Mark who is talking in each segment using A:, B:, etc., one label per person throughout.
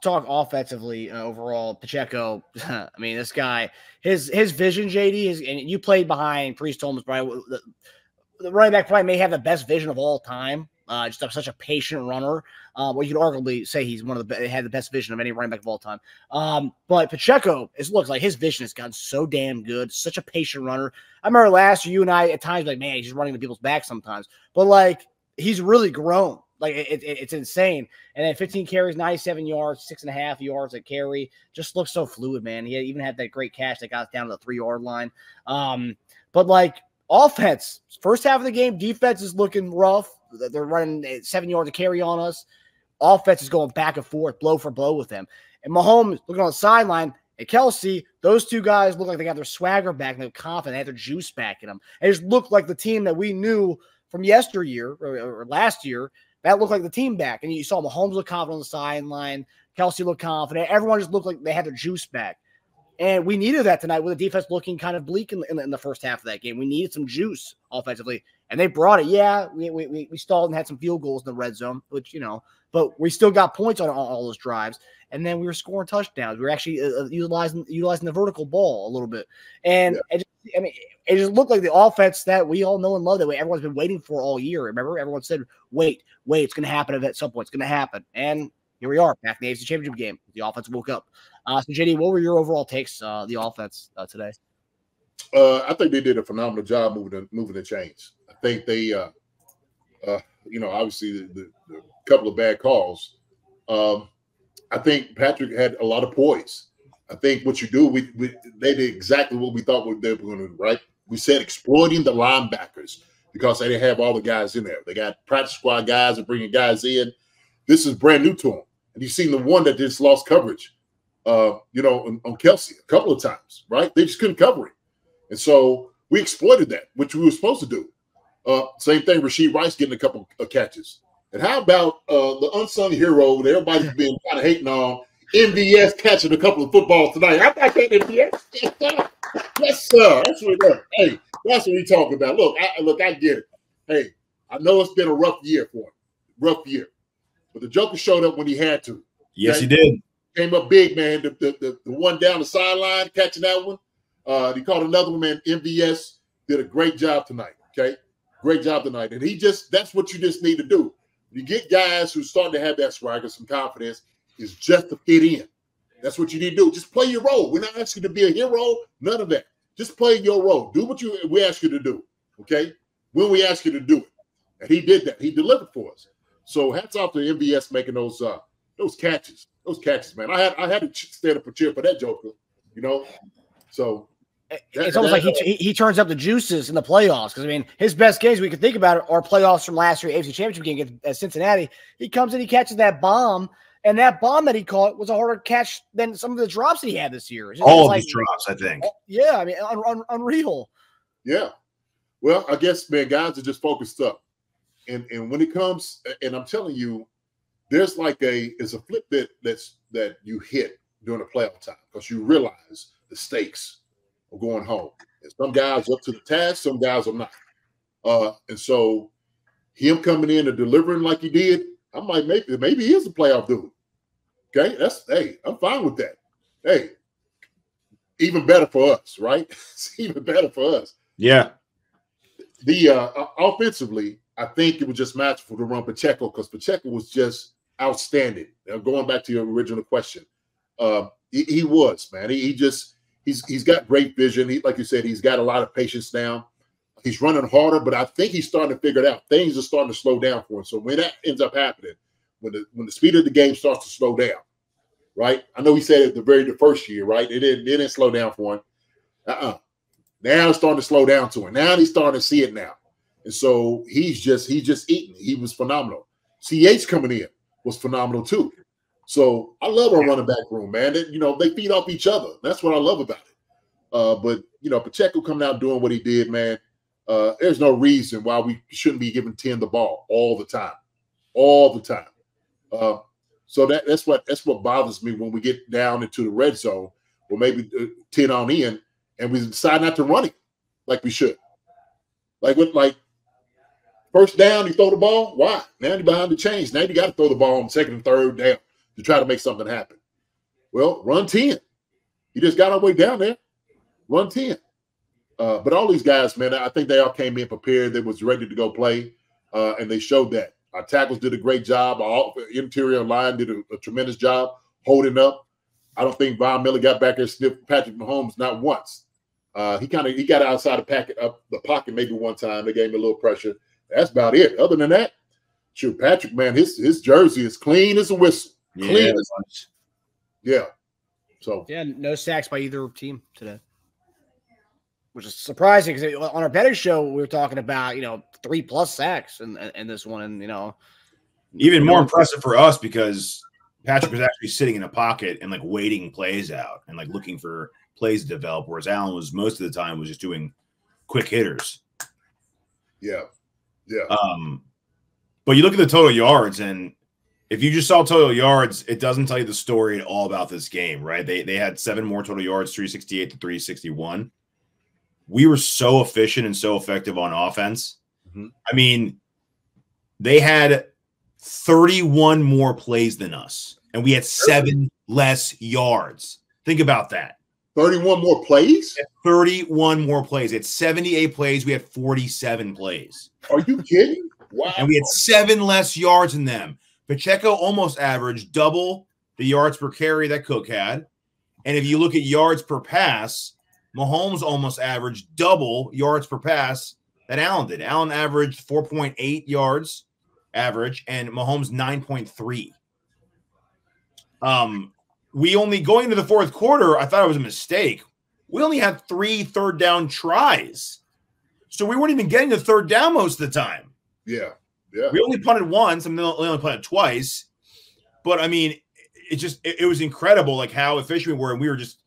A: talk offensively overall, Pacheco. I mean, this guy, his vision, JD, and you played behind Priest Holmes, probably the running back probably may have the best vision of all time. Just such a patient runner. Well, you could arguably say he's one of the had the best vision of any running back of all time. But Pacheco, it looks like his vision has gotten so damn good. Such a patient runner. I remember last year, you and I at times like, man, he's just running to people's back sometimes. But like, he's really grown. Like it's insane. And then 15 carries, 97 yards, 6.5 yards at carry. Just looks so fluid, man. He even had that great catch that got us down to the 3-yard line. But like offense, first half of the game, defense is looking rough. They're running 7 yards of carry on us. Offense is going back and forth, blow for blow with them. And Mahomes looking on the sideline, and Kelsey, those two guys look like they got their swagger back and they're confident. They have their juice back in them. It just looked like the team that we knew from yesteryear or last year. That looked like the team back. And you saw Mahomes look confident on the sideline. Kelsey looked confident. Everyone just looked like they had their juice back. And we needed that tonight with the defense looking kind of bleak in the first half of that game. We needed some juice offensively, and they brought it. Yeah, we stalled and had some field goals in the red zone, which, but we still got points on all those drives. And then we were scoring touchdowns. We were actually utilizing the vertical ball a little bit. And it just looked like the offense that we all know and love that everyone's been waiting for all year. Remember, everyone said, wait, it's going to happen at some point. It's going to happen. And here we are, back in the AFC Championship game. The offense woke up. So, JD, what were your overall takes, the offense today?
B: I think they did a phenomenal job moving the chains. I think they, obviously the couple of bad calls. I think Patrick had a lot of poise. I think what you do, they did exactly what we thought they were going to do, right? We said exploiting the linebackers because they didn't have all the guys in there. They got practice squad guys and bringing guys in. This is brand new to them. And you've seen the one that just lost coverage, on Kelsey a couple of times, right? They just couldn't cover him. And so we exploited that, which we were supposed to do. Same thing, Rashid Rice getting a couple of catches. And how about the unsung hero that everybody's been kind of hating on, MVS catching a couple of footballs tonight? How about that, MVS? Yes, sir. That's what it is. Hey, that's what we talking about. Look, I get it. Hey, I know it's been a rough year for him. Rough year. But the Joker showed up when he had to.
C: Yes, he did.
B: Came up big, man. The one down the sideline, catching that one. He caught another one, man. MVS did a great job tonight, okay? Great job tonight. And that's what you just need to do. You get guys who starting to have that swagger, some confidence, is just to fit in. That's what you need to do. Just play your role. We're not asking you to be a hero, none of that. Just play your role. Do what we ask you to do, okay? When we ask you to do it. And he did that. He delivered for us. So hats off to MVS making those catches. Those catches, man. I had to stand up and cheer for that Joker, So
A: it's almost like he turns up the juices in the playoffs. Because, I mean, his best games we could think about are playoffs from last year, AFC Championship game at Cincinnati. He comes in, he catches that bomb, and that bomb that he caught was a harder catch than some of the drops that he had this year.
C: All of his drops, I think.
A: Yeah, I mean, unreal.
B: Yeah. Well, I guess, man, guys are just focused up. And when it comes, and I'm telling you, there's it's a flip that you hit during the playoff time because you realize the stakes of going home. And some guys are up to the task, some guys are not. And so him coming in and delivering like he did, I'm like, maybe he is a playoff dude. Okay, I'm fine with that. Hey, even better for us, right? It's even better for us.
C: Yeah.
B: The offensively, I think it was just matchful to run Pacheco because Pacheco was just outstanding. Now, going back to your original question, he was, man. He's got great vision. Like you said, he's got a lot of patience now. He's running harder, but I think he's starting to figure it out. Things are starting to slow down for him. So when that ends up happening, when the speed of the game starts to slow down, right? I know he said it the first year, right? It didn't slow down for him. Now it's starting to slow down to him. Now he's starting to see it now. And so he's just eating. He was phenomenal. CH coming in was phenomenal too. So I love our running back room, man. They feed off each other. That's what I love about it. But Pacheco coming out doing what he did, man. There's no reason why we shouldn't be giving 10 the ball all the time. So that's what bothers me when we get down into the red zone, or maybe 10 on in, and we decide not to run it like we should. Like first down, you throw the ball. Why? Now you're behind the chains. Now you got to throw the ball on second and third down. to try to make something happen. Well, run 10. He just got our way down there. Run 10. But all these guys, man, I think they all came in prepared. They was ready to go play, and they showed that. Our tackles did a great job. Our interior line did a tremendous job holding up. I don't think Von Miller got back there and sniffed Patrick Mahomes not once. He got outside the pocket maybe one time. They gave him a little pressure. That's about it. Other than that, shoot, Patrick, man, his jersey is clean as a whistle. Clean as yeah. So
A: yeah, no sacks by either team today, which is surprising because on our betting show we were talking about 3+ sacks in this one, and
C: even more impressive for us because Patrick was actually sitting in a pocket and like waiting plays out and like looking for plays to develop, whereas Allen was most of the time was just doing quick hitters.
B: Yeah.
C: But you look at the total yards, and if you just saw total yards, it doesn't tell you the story at all about this game, right? They had 7 more total yards, 368 to 361. We were so efficient and so effective on offense.
B: Mm-hmm.
C: I mean, they had 31 more plays than us, and we had 7 less yards. Think about that.
B: 31 more plays?
C: 31 more plays. It's 78 plays. We had 47 plays.
B: Are you kidding? Wow.
C: And we had 7 less yards than them. Pacheco almost averaged double the yards per carry that Cook had. And if you look at yards per pass, Mahomes almost averaged double yards per pass that Allen did. Allen averaged 4.8 yards average, and Mahomes 9.3. We only, going into the fourth quarter, I thought it was a mistake. We only had 3 third down tries. So we weren't even getting to third down most of the time.
B: Yeah.
C: We only punted once, and we only punted twice. But I mean, it was incredible, like how efficient we were, and we were just.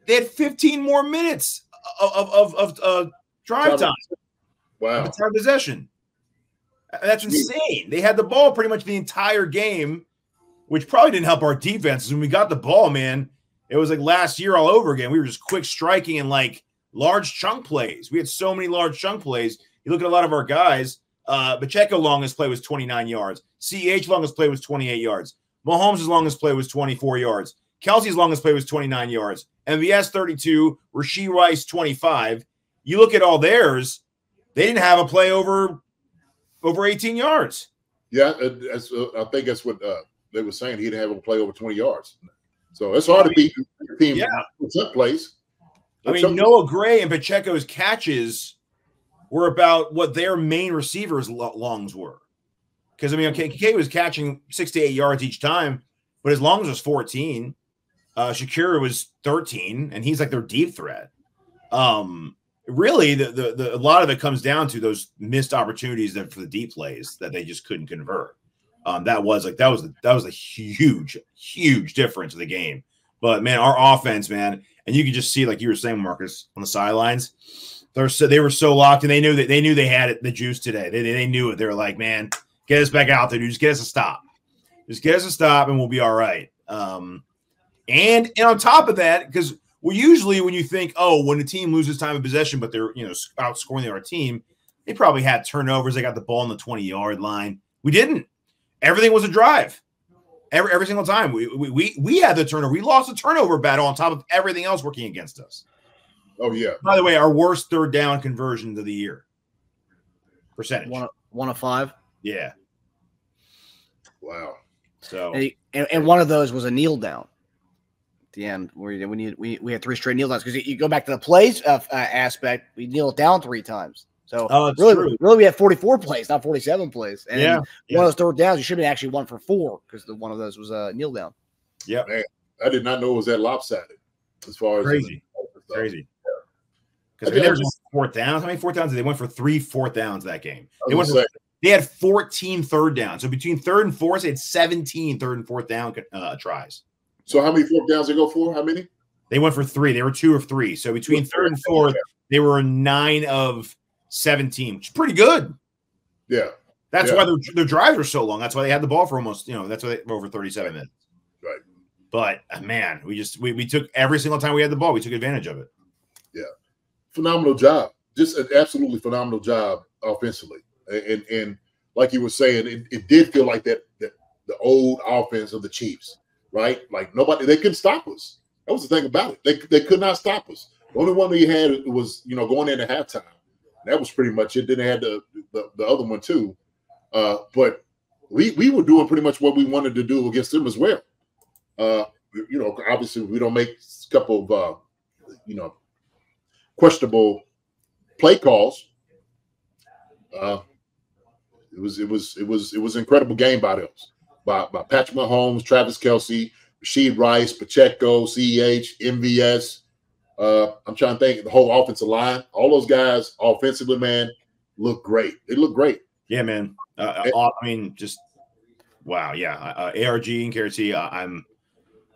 C: They had 15 more minutes of drive time.
B: Wow,
C: time possession. That's insane. They had the ball pretty much the entire game, which probably didn't help our defenses. When we got the ball, man, it was like last year all over again. We were just quick striking and like large chunk plays. We had so many large chunk plays. You look at a lot of our guys. Pacheco longest play was 29 yards. CH longest play was 28 yards. Mahomes' longest play was 24 yards. Kelsey's longest play was 29 yards. MVS 32. Rashee Rice 25. You look at all theirs, they didn't have a play over 18 yards.
B: Yeah, I think that's what they were saying. He didn't have a play over 20 yards. So it's hard to beat the team with plays.
C: I mean, Noah Gray and Pacheco's catches were about what their main receivers' longs were. Because, I mean, Kincaid was catching 6 to 8 yards each time, but his longs was 14. Shakira was 13, and he's like their deep threat. Really, a lot of it comes down to those missed opportunities for the deep plays that they just couldn't convert. That was a huge difference in the game. But man, our offense, man, and you could just see, like you were saying, Marcus, on the sidelines, they were so locked, and they knew they had the juice today. They knew it. They were like, man, get us back out there, dude. Just get us a stop. Just get us a stop, and we'll be all right. And on top of that, because usually when you think, oh, when a team loses time of possession, but they're outscoring the other team, they probably had turnovers. They got the ball on the 20-yard line. We didn't. Everything was a drive. Every single time we had the turnover. We lost a turnover battle on top of everything else working against us.
B: Oh yeah.
C: By the way, our worst third down conversion of the year percentage.
A: 1 of 5.
C: Yeah.
B: Wow.
C: So
A: and one of those was a kneel down at the end where we had 3 straight kneel downs, because you go back to the plays aspect. We kneeled down 3 times. So really we had 44 plays, not 47 plays. And one of those third downs, you should have actually 1 for 4 because one of those was a kneel down.
C: Yeah,
B: man, I did not know it was that lopsided. As far as
C: crazy. Because there was 4th downs. How many 4th downs? They went for 3 4th downs that game. They had 14 third downs. So between 3rd and 4th, they had 17 3rd and 4th down tries.
B: So how many 4th downs they go for? How many?
C: They went for 3. They were 2 of 3. So between 3rd and 4th, they were 9 of 17, which is pretty good.
B: Yeah.
C: That's why their drives were so long. That's why they had the ball for almost, that's why they were over 37 minutes.
B: Right.
C: But man, we took every single time we had the ball, we took advantage of it.
B: Yeah. Phenomenal job. Just an absolutely phenomenal job offensively. And like you were saying, it did feel like that the old offense of the Chiefs, right? Like they couldn't stop us. That was the thing about it. They could not stop us. The only one we had was, going into halftime. That was pretty much it. Then they had the other one too. But we were doing pretty much what we wanted to do against them as well. Obviously we don't make a couple of questionable play calls. It was an incredible game by Patrick Mahomes, Travis Kelce, Rashid Rice, Pacheco, CEH, MVS. I'm trying to think the whole offensive line. All those guys offensively, man, look great. They look great.
C: Yeah, man. Just wow. Yeah. ARG and KRT, I'm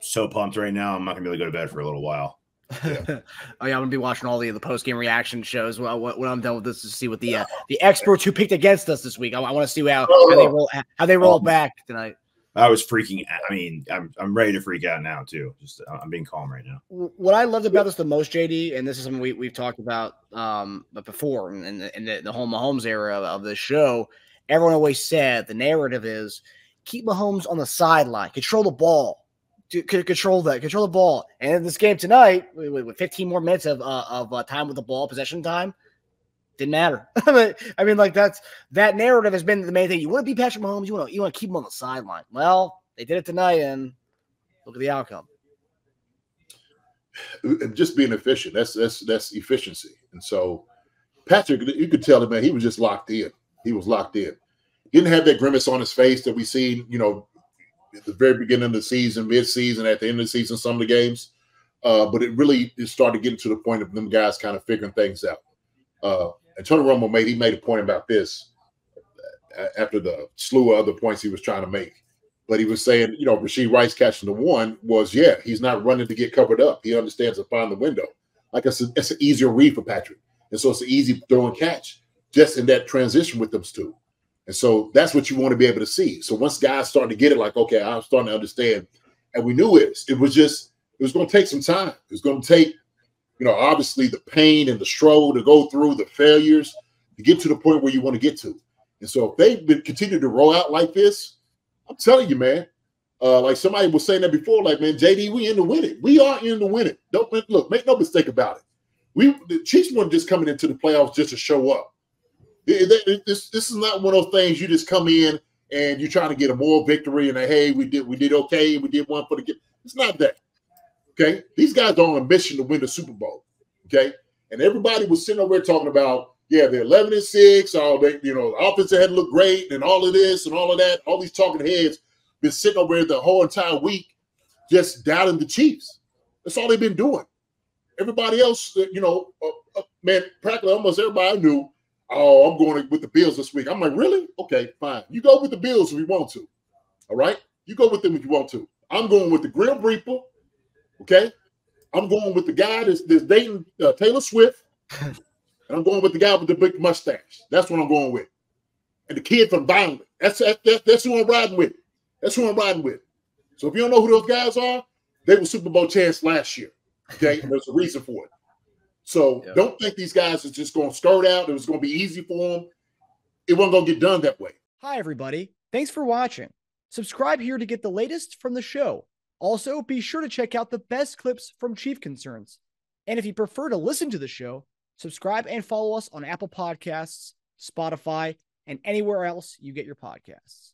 C: so pumped right now. I'm not gonna be able to go to bed for a little while.
A: Yeah. I'm gonna be watching all the post-game reaction shows when I'm done with this to see what the experts who picked against us this week. I want to see how they roll back tonight.
C: I was freaking. I'm ready to freak out now too. Just I'm being calm right now.
A: What I loved about this the most, JD, and this is something we've talked about before in the whole Mahomes era of this show. Everyone always said the narrative is keep Mahomes on the sideline, control the ball, control the ball. And in this game tonight, with 15 more minutes of time with the ball, possession time, didn't matter. I mean, like that narrative has been the main thing. You want to beat Patrick Mahomes, you want to keep him on the sideline. Well, they did it tonight, and look at the outcome.
B: Just being efficient. That's efficiency. And so Patrick, you could tell him, man, he was just locked in. He was locked in. Didn't have that grimace on his face that we seen, at the very beginning of the season, mid-season, at the end of the season, some of the games. But it really started getting to the point of them guys kind of figuring things out. And Tony Romo made a point about this after the slew of other points he was trying to make. But he was saying, Rashid Rice catching the one was, he's not running to get covered up. He understands to find the window. Like I said, it's an easier read for Patrick. And so it's an easy throw and catch just in that transition with those two. And so that's what you want to be able to see. So once guys start to get it, like, okay, I'm starting to understand. And we knew it was going to take some time. It was going to take, obviously the pain and the struggle to go through, the failures to get to the point where you want to get to. And so if they continue to roll out like this, I'm telling you, man, like somebody was saying that before, like, man, JD, we in to win it. We are in to win it. Make no mistake about it. The Chiefs weren't just coming into the playoffs just to show up. This is not one of those things you just come in and you're trying to get a moral victory and hey, we did okay, we did one for the game. It's not that. Okay, these guys are on a mission to win the Super Bowl. Okay, and everybody was sitting over there talking about, they're 11-6. The offense had looked great, and all of this and all of that. All these talking heads been sitting over there the whole entire week, just doubting the Chiefs. That's all they've been doing. Everybody else, man, practically almost everybody I knew. Oh, I'm going with the Bills this week. I'm like, really? Okay, fine. You go with the Bills if you want to. All right, you go with them if you want to. I'm going with the Grim Reaper. Okay, I'm going with the guy that's dating Taylor Swift, and I'm going with the guy with the big mustache. That's what I'm going with. And the kid from Violent. That's who I'm riding with. That's who I'm riding with. So if you don't know who those guys are, they were Super Bowl champs last year. Okay, and there's a reason for it. So don't think these guys are just going to skirt out. It was going to be easy for them. It wasn't going to get done that way.
A: Hi, everybody. Thanks for watching. Subscribe here to get the latest from the show. Also, be sure to check out the best clips from Chief Concerns. And if you prefer to listen to the show, subscribe and follow us on Apple Podcasts, Spotify, and anywhere else you get your podcasts.